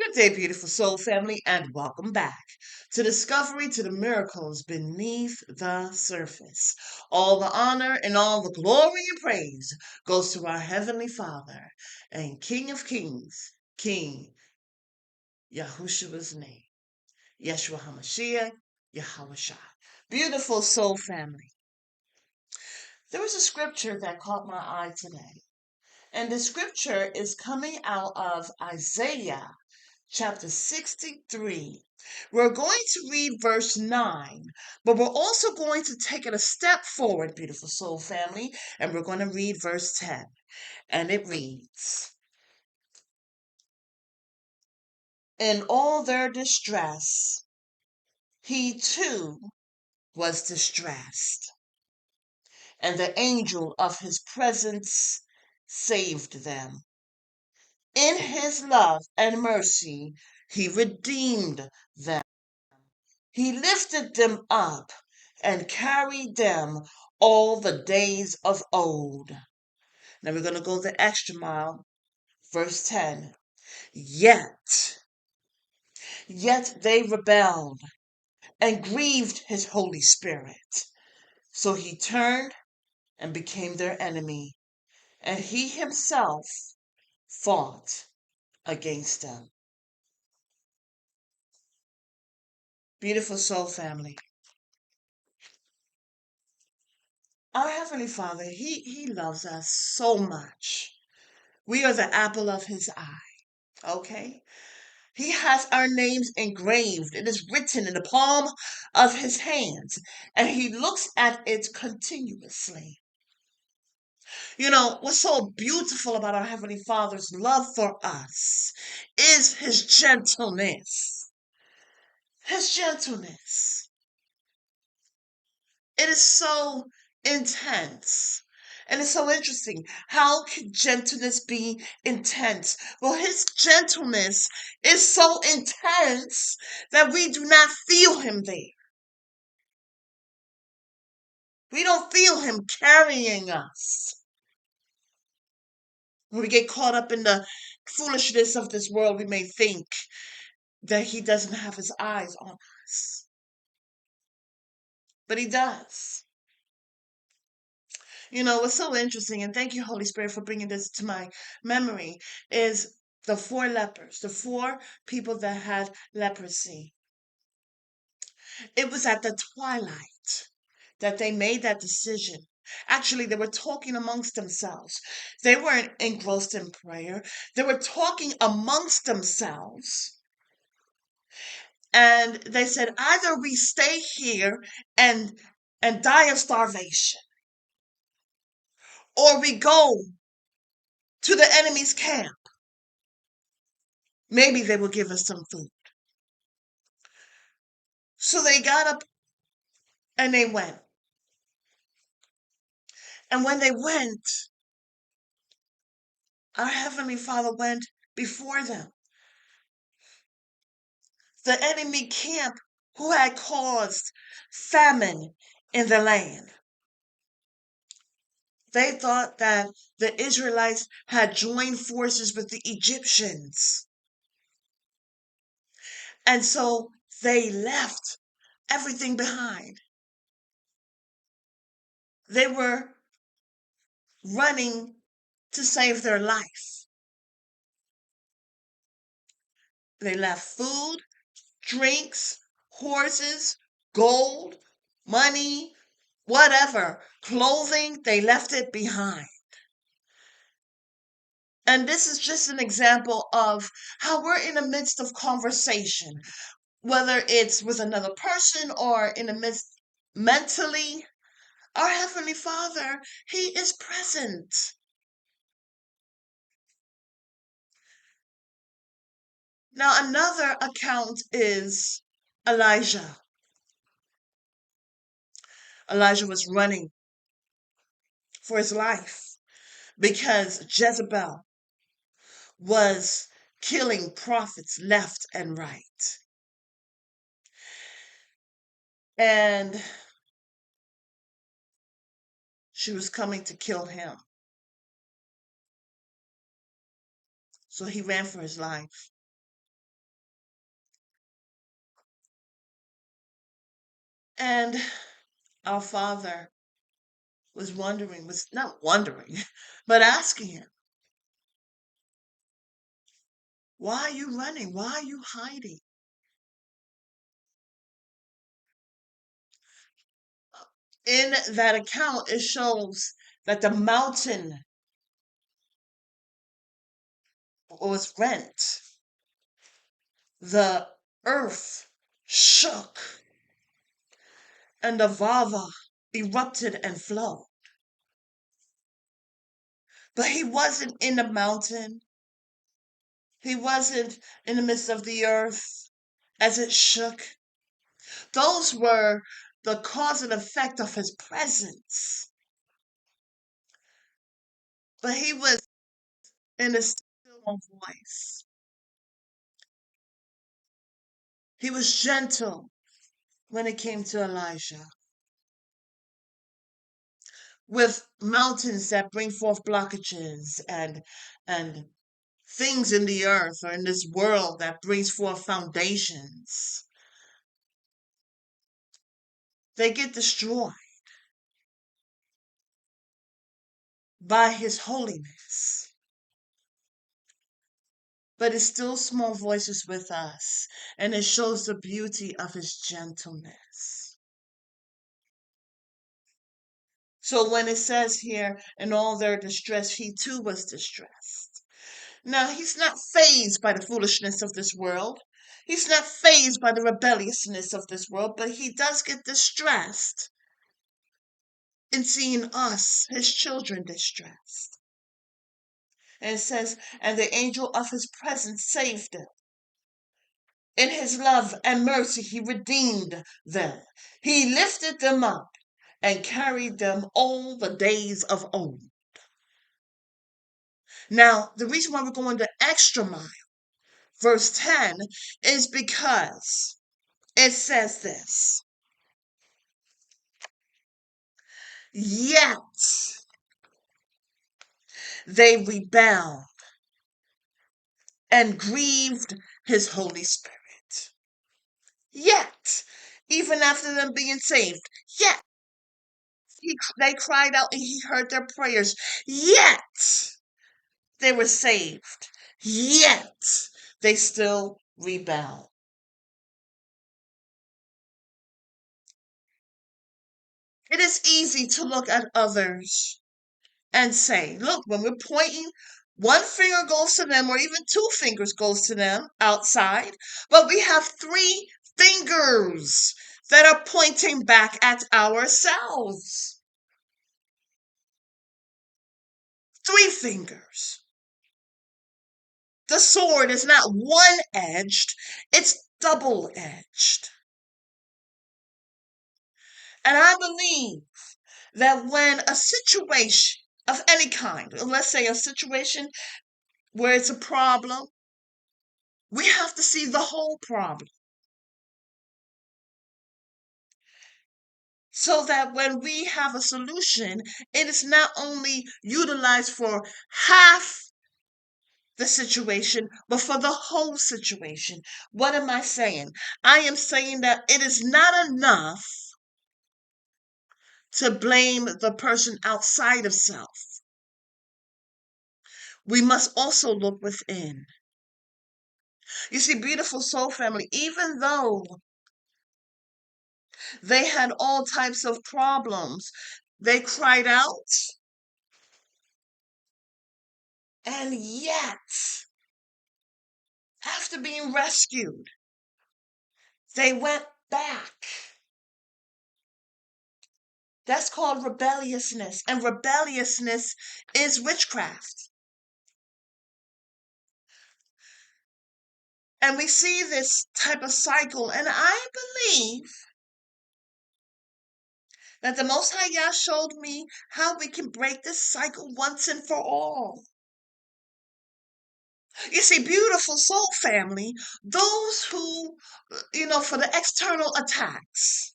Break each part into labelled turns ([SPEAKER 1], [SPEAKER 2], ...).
[SPEAKER 1] Good day, beautiful soul family, and welcome back to Discovery to the Miracles Beneath the Surface. All the honor and all the glory and praise goes to our Heavenly Father and King of Kings, King Yahushua's name, Yeshua HaMashiach, Yahweh Shai. Beautiful soul family. There was a scripture that caught my eye today, and the scripture is coming out of Isaiah chapter 63. We're going to read verse 9, but we're also going to take it a step forward, beautiful soul family, and we're going to read verse 10. And it reads, "In all their distress, he too was distressed, and the angel of his presence saved them. In his love and mercy, he redeemed them. He lifted them up and carried them all the days of old." Now we're going to go the extra mile. Verse 10. Yet they rebelled and grieved his Holy Spirit. So he turned and became their enemy, and he himself fought against them. Beautiful soul family. Our Heavenly Father, He loves us so much. We are the apple of His eye, okay? He has our names engraved. It is written in the palm of His hands, and He looks at it continuously. You know, what's so beautiful about our Heavenly Father's love for us is His gentleness. His gentleness. It is so intense. And it's so interesting. How can gentleness be intense? Well, his gentleness is so intense that we do not feel him there. We don't feel him carrying us. When we get caught up in the foolishness of this world, we may think that he doesn't have his eyes on us. But he does. You know, what's so interesting, and thank you, Holy Spirit, for bringing this to my memory, is the four lepers, the four people that had leprosy. It was at the twilight that they made that decision. Actually, they were talking amongst themselves. They weren't engrossed in prayer. They were talking amongst themselves. And they said, either we stay here and die of starvation, or we go to the enemy's camp. Maybe they will give us some food. So they got up and they went. And when they went, our Heavenly Father went before them. The enemy camp who had caused famine in the land. They thought that the Israelites had joined forces with the Egyptians. And so they left everything behind. They were running to save their life. They left food, drinks, horses, gold, money, whatever, clothing, they left it behind. And this is just an example of how we're in the midst of conversation, whether it's with another person or in the midst mentally. Our Heavenly Father, He is present. Now, another account is Elijah. Elijah was running for his life because Jezebel was killing prophets left and right. And she was coming to kill him. So he ran for his life. And our Father was not wondering, but asking him, why are you running? Why are you hiding? In that account, it shows that the mountain was rent, the earth shook, and the lava erupted and flowed. But he wasn't in the mountain. He wasn't in the midst of the earth as it shook. Those were the cause and effect of his presence. But he was in a still voice. He was gentle when it came to Elijah. With mountains that bring forth blockages and things in the earth or in this world that brings forth foundations, they get destroyed by his holiness. But his still small voice is with us, and it shows the beauty of his gentleness. So when it says here, in all their distress, he too was distressed. Now, he's not fazed by the foolishness of this world. He's not fazed by the rebelliousness of this world, but he does get distressed in seeing us, his children, distressed. And it says, and the angel of his presence saved them. In his love and mercy, he redeemed them. He lifted them up and carried them all the days of old. Now, the reason why we're going the extra mile, verse 10, is because it says this. Yet they rebelled and grieved his Holy Spirit. Yet, even after them being saved, yet they cried out and he heard their prayers. Yet they were saved. Yet they still rebel. It is easy to look at others and say, look, when we're pointing, one finger goes to them, or even two fingers goes to them outside, but we have three fingers that are pointing back at ourselves. Three fingers. The sword is not one-edged, it's double-edged. And I believe that when a situation of any kind, let's say a situation where it's a problem, we have to see the whole problem. So that when we have a solution, it is not only utilized for half the situation, but for the whole situation. What am I saying? I am saying that it is not enough to blame the person outside of self. We must also look within. You see, beautiful soul family, even though they had all types of problems, they cried out, and yet, after being rescued, they went back. That's called rebelliousness, and rebelliousness is witchcraft. And we see this type of cycle, and I believe that the Most High Yah showed me how we can break this cycle once and for all. You see, beautiful soul family, those who, for the external attacks,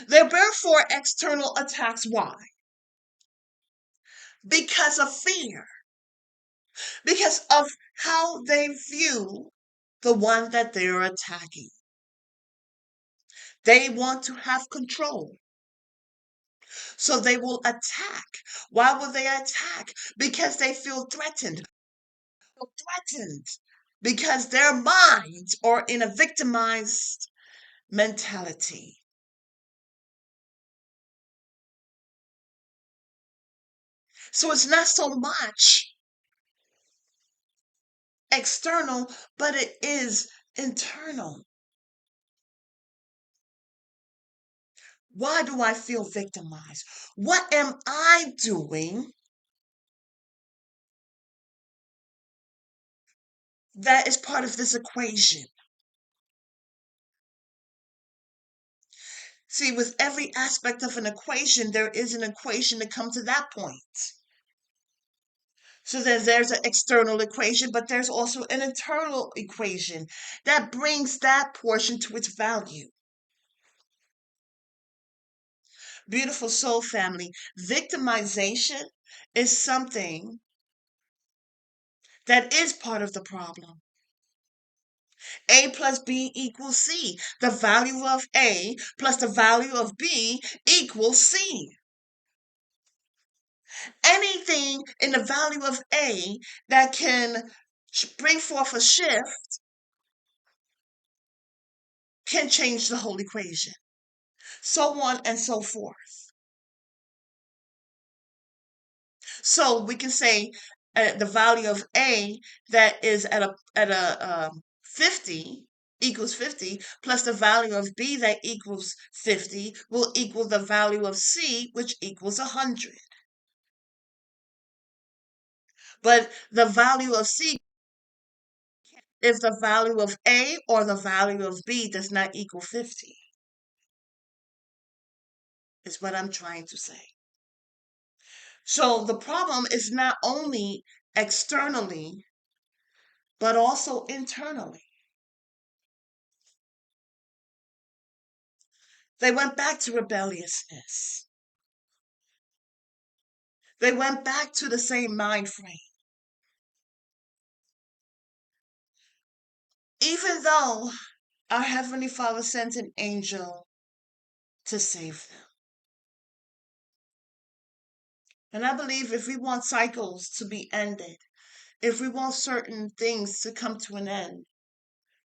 [SPEAKER 1] they bear for external attacks. Why? Because of fear. Because of how they view the one that they're attacking. They want to have control. So they will attack. Why will they attack? Because they feel threatened. Threatened. Because their minds are in a victimized mentality. So it's not so much external, but it is internal. Why do I feel victimized? What am I doing that is part of this equation? See, with every aspect of an equation, there is an equation to come to that point. So then there's an external equation, but there's also an internal equation that brings that portion to its value. Beautiful soul family, victimization is something that is part of the problem. A plus B equals C. The value of A plus the value of B equals C. Anything in the value of A that can bring forth a shift can change the whole equation. So on and so forth. So we can say the value of A that is at a 50 equals 50 plus the value of B that equals 50 will equal the value of C, which equals 100. But the value of C, if the value of A or the value of B does not equal 50, is what I'm trying to say. So the problem is not only externally, but also internally. They went back to rebelliousness. They went back to the same mind frame. Even though our Heavenly Father sent an angel to save them. And I believe if we want cycles to be ended, if we want certain things to come to an end,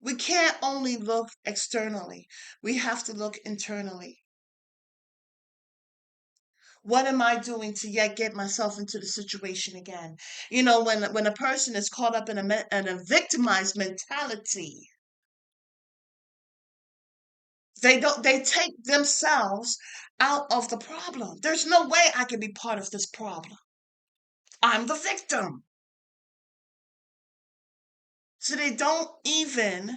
[SPEAKER 1] we can't only look externally. We have to look internally. What am I doing to yet get myself into the situation again? You know, when a person is caught up in a victimized mentality, they take themselves out of the problem. There's no way I can be part of this problem. I'm the victim. So they don't even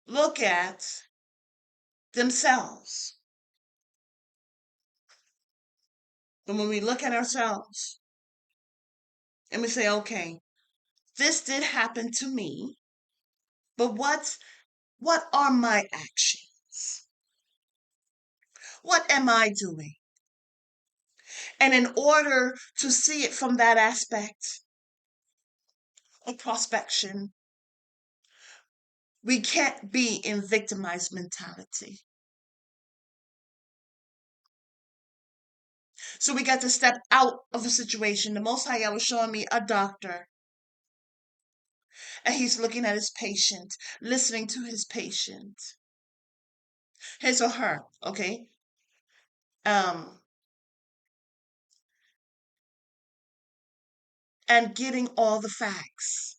[SPEAKER 1] look at themselves. But when we look at ourselves and we say, okay, this did happen to me, but what are my actions? What am I doing? And in order to see it from that aspect of prospection, we can't be in victimized mentality. So we got to step out of a situation. The Most High was showing me a doctor, and he's looking at his patient, listening to his patient, his or her, okay? And getting all the facts.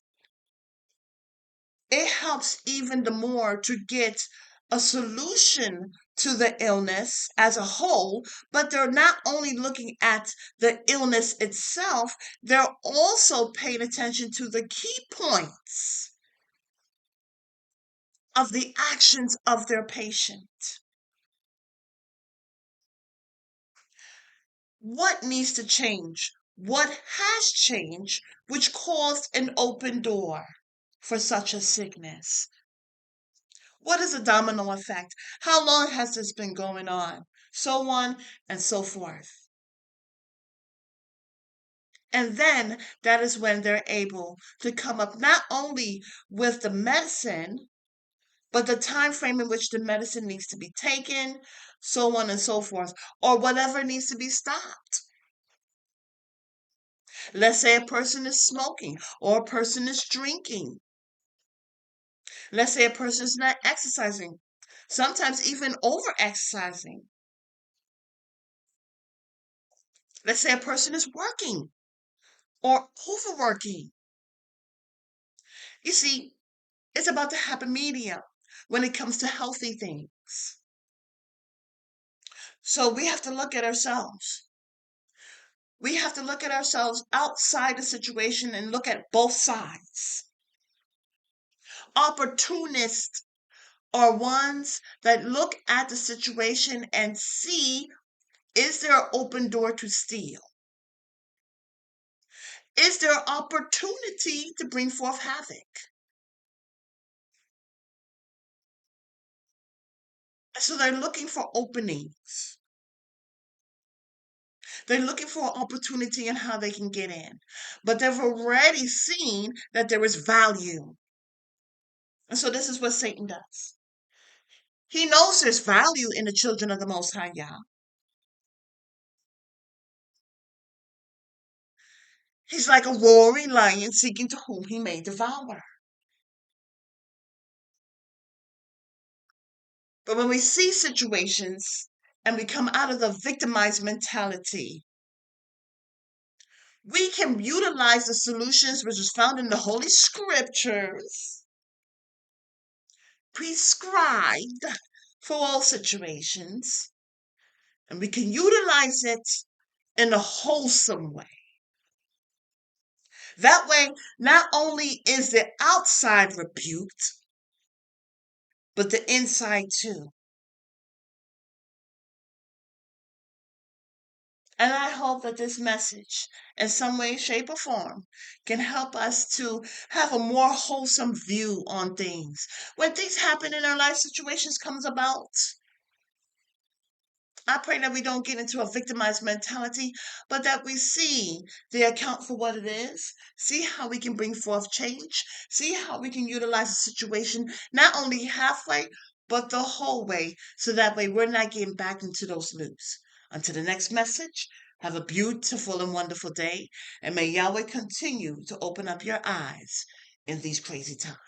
[SPEAKER 1] It helps even the more to get a solution to the illness as a whole, but they're not only looking at the illness itself, they're also paying attention to the key points of the actions of their patient. What needs to change? What has changed, which caused an open door for such a sickness? What is a domino effect? How long has this been going on? So on and so forth. And then that is when they're able to come up not only with the medicine, but the time frame in which the medicine needs to be taken, so on and so forth, or whatever needs to be stopped. Let's say a person is smoking or a person is drinking. Let's say a person is not exercising, sometimes even over exercising. Let's say a person is working or overworking. You see, it's about the happy medium when it comes to healthy things. So we have to look at ourselves. We have to look at ourselves outside the situation and look at both sides. Opportunists are ones that look at the situation and see, is there an open door to steal? Is there opportunity to bring forth havoc? So they're looking for openings. They're looking for an opportunity and how they can get in. But they've already seen that there is value. And so this is what Satan does. He knows there's value in the children of the Most High Yah. He's like a roaring lion seeking to whom he may devour. But when we see situations and we come out of the victimized mentality, we can utilize the solutions which is found in the Holy Scriptures, prescribed for all situations, and we can utilize it in a wholesome way. That way, not only is the outside rebuked, but the inside too. And I hope that this message, in some way, shape, or form, can help us to have a more wholesome view on things. When things happen in our life, situations comes about, I pray that we don't get into a victimized mentality, but that we see the account for what it is, see how we can bring forth change, see how we can utilize the situation, not only halfway, but the whole way, so that way we're not getting back into those loops. Until the next message, have a beautiful and wonderful day, and may Yahweh continue to open up your eyes in these crazy times.